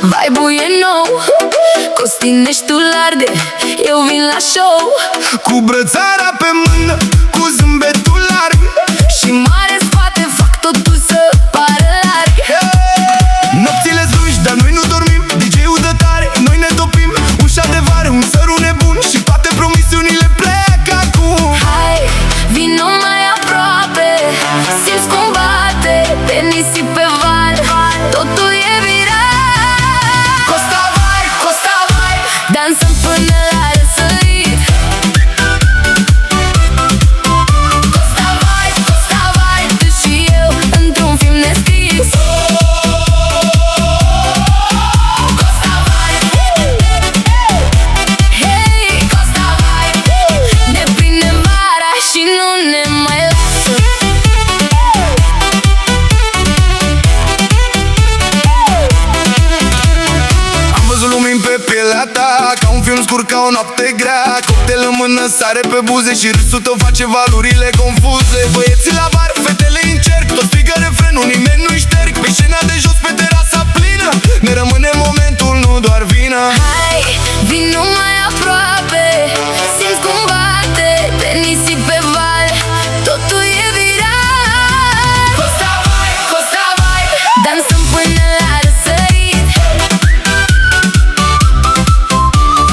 Vibe-ul e nou, Costineștiul arde, eu vin la show. Cu brățara pe mână, cu zâmbetul larg Și mare spate fac totul să pară larg. Nopțile-s lungi, dar noi nu dormim. DJ-ul dă tare, noi ne topim. Ușa de vară, un sărut nebun și toate promisiunile pleacă acum. Hai, vino mai aproape, simți cum bate pe nisip pe val, totul e viral. Costa Vibe, dansăm până la răsărit. Costa Vibe, tu și eu într-un film nescris. Costa Vibe, hey, Costa Vibe, ne prindem vara și nu ne mai lasă. am văzut lumini pe pielea ta, ca un film scurt, ca o noapte grea. Cocktail în mână, sare pe buze și râsul tău face valurile confuze. Băieții la bar, fetele în cerc, tot strigă refrenul, nimeni nu-i șterg. Pe scena de jos, pe terasa plină, ne rămâne momentul, nu doar vina. Hai, vino mai aproape, simți cum bate pe nisip pe val, totul e viral. Costa Vibe, dansăm până la răsărit.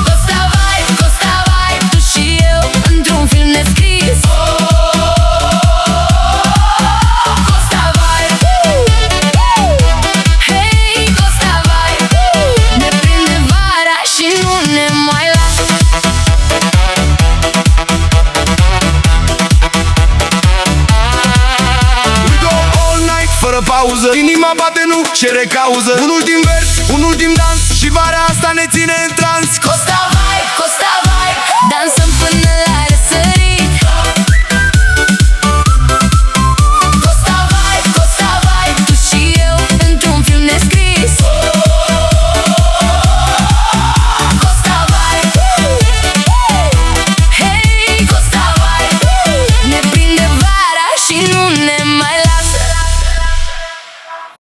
Costa Vibe, tu și eu într-un film nescris. Costa Vibe, hey, Costa Vibe, ne prinde vara și nu ne mai lasă. We go all night, fără pauză. Inima bate, nu cere cauză. Un ultim vers, un ultim dans și vara asta ne ține în trans. Costa